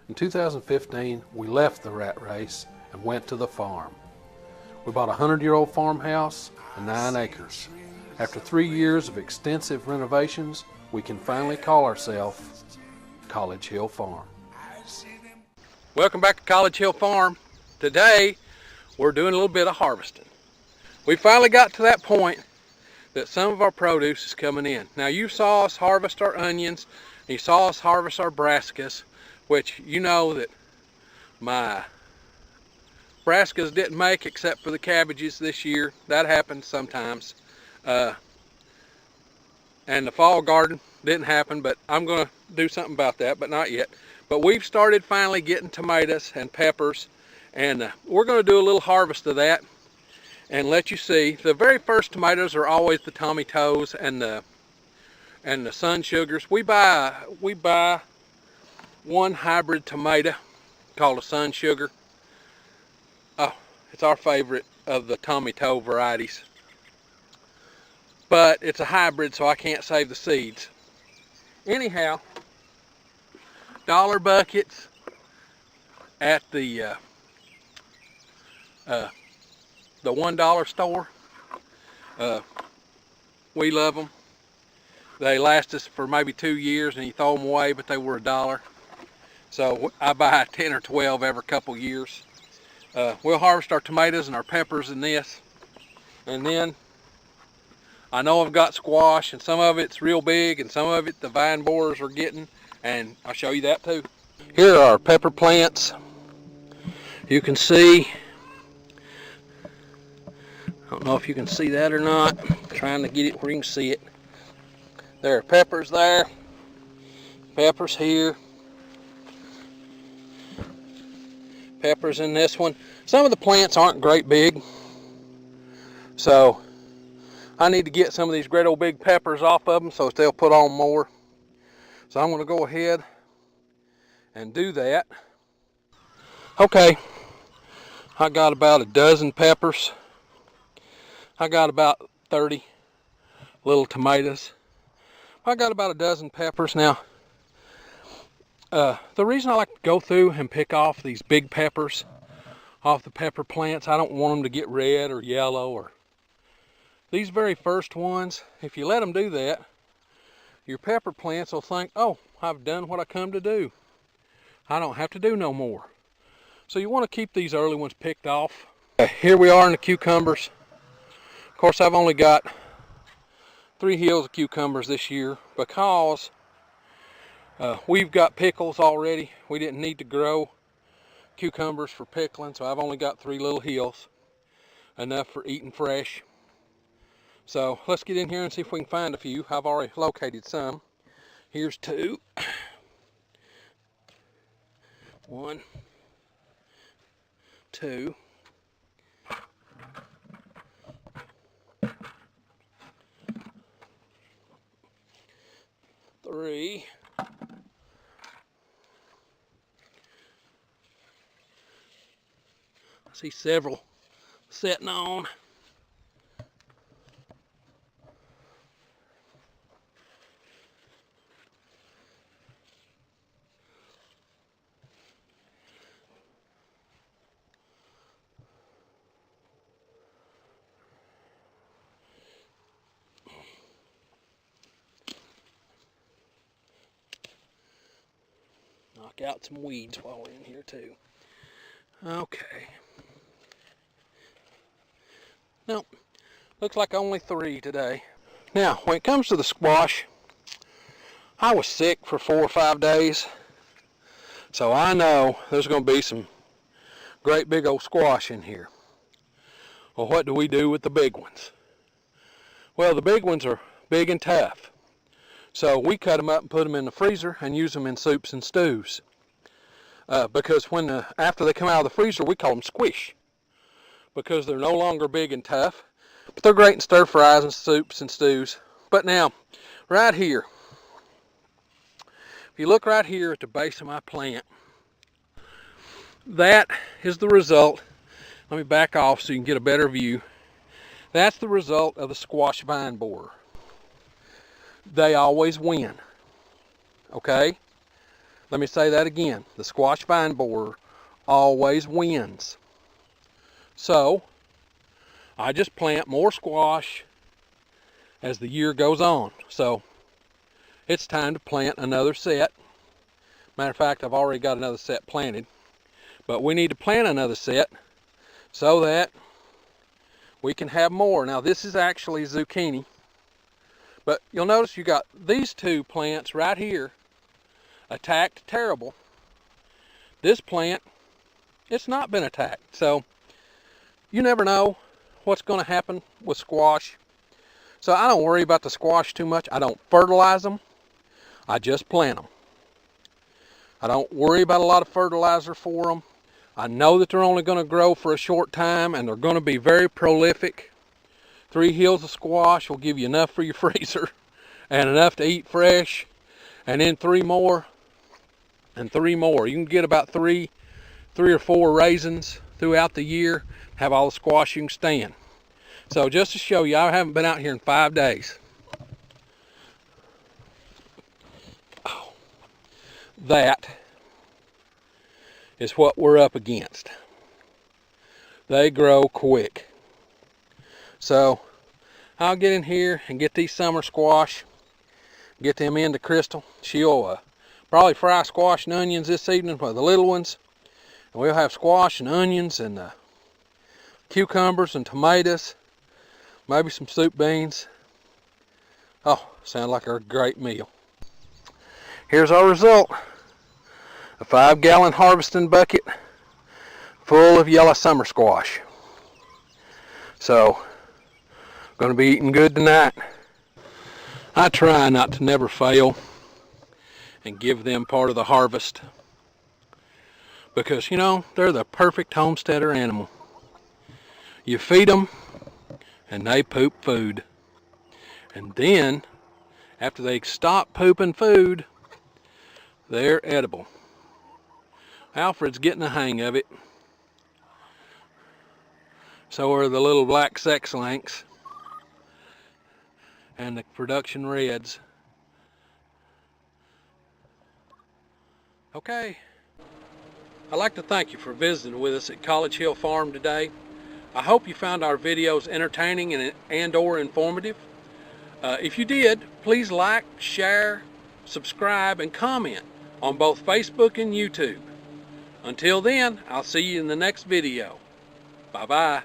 In 2015, we left the rat race and went to the farm. We bought a 100-year-old farmhouse and 9 acres. After 3 years of extensive renovations, we can finally call ourselves College Hill Farm. Welcome back to College Hill Farm. Today, we're doing a little bit of harvesting. We finally got to that point that some of our produce is coming in. Now, you saw us harvest our onions, and you saw us harvest our brassicas, which you know that my brassicas didn't make except for the cabbages this year. That happens sometimes. And the fall garden didn't happen, but I'm going to do something about that, but not yet. But we've started finally getting tomatoes and peppers, and we're going to do a little harvest of that and let you see. The very first tomatoes are always the Tommy Toes and the Sun Sugars. We buy one hybrid tomato called a Sun Sugar. Oh, it's our favorite of the Tommy Toe varieties. But it's a hybrid, so I can't save the seeds. Anyhow, dollar buckets at the $1 store. We love them. They last us for maybe 2 years, and you throw them away, but they were $1. So I buy 10 or 12 every couple years. We'll harvest our tomatoes and our peppers in this, and then I know I've got squash, and some of it's real big, and some of it the vine borers are getting, and I'll show you that too. Here are our pepper plants. You can see, I don't know if you can see that or not. I'm trying to get it where you can see it. There are peppers there, peppers here, peppers in this one. Some of the plants aren't great big, so I need to get some of these great old big peppers off of them so they'll put on more. So I'm going to go ahead and do that. Okay, I got about a dozen peppers. I got about 30 little tomatoes. I got about a dozen peppers. Now, the reason I like to go through and pick off these big peppers off the pepper plants, I don't want them to get red or yellow. Or these very first ones, if you let them do that, your pepper plants will think, oh, I've done what I come to do. I don't have to do no more. So you want to keep these early ones picked off. Here we are in the cucumbers. Of course, I've only got 3 hills of cucumbers this year because we've got pickles already. We didn't need to grow cucumbers for pickling, so I've only got 3 little hills, enough for eating fresh. So let's get in here and see if we can find a few. I've already located some. Here's 2. 1, 2. 3. I see several sitting on. Knock out some weeds while we're in here too. Okay. No, looks like only 3 today. Now, when it comes to the squash, I was sick for 4 or 5 days, so I know there's going to be some great big old squash in here. Well, what do we do with the big ones? Well, the big ones are big and tough. So we cut them up and put them in the freezer and use them in soups and stews. Because after they come out of the freezer, we call them squish. Because they're no longer big and tough. But they're great in stir fries and soups and stews. But now, right here. If you look right here at the base of my plant, that is the result. Let me back off so you can get a better view. That's the result of the squash vine borer. They always win. Okay? Let me say that again. The squash vine borer always wins. So, I just plant more squash as the year goes on. So, it's time to plant another set. Matter of fact, I've already got another set planted. But we need to plant another set so that we can have more. Now, this is actually zucchini. But you'll notice you got these two plants right here attacked terrible. This plant, it's not been attacked. So you never know what's going to happen with squash. So I don't worry about the squash too much. I don't fertilize them. I just plant them. I don't worry about a lot of fertilizer for them. I know that they're only going to grow for a short time, and they're going to be very prolific. 3 hills of squash will give you enough for your freezer and enough to eat fresh, and then 3 more and 3 more. You can get about 3 or 4 raisins throughout the year, have all the squash you can stand. So just to show you, I haven't been out here in 5 days. Oh, that is what we're up against. They grow quick. So I'll get in here and get these summer squash, get them into Crystal. She'll probably fry squash and onions this evening for the little ones. And we'll have squash and onions and cucumbers and tomatoes, maybe some soup beans. Oh, sounds like a great meal. Here's our result. A 5-gallon harvesting bucket full of yellow summer squash. So, going to be eating good tonight. I try not to never fail and give them part of the harvest, because, you know, they're the perfect homesteader animal. You feed them and they poop food. And then, after they stop pooping food, they're edible. Alfred's getting the hang of it. So are the little black sex links and the production reds. Okay. I'd like to thank you for visiting with us at College Hill Farm today. I hope you found our videos entertaining and or informative. If you did, please like, share, subscribe, and comment on both Facebook and YouTube. Until then, I'll see you in the next video. Bye-bye.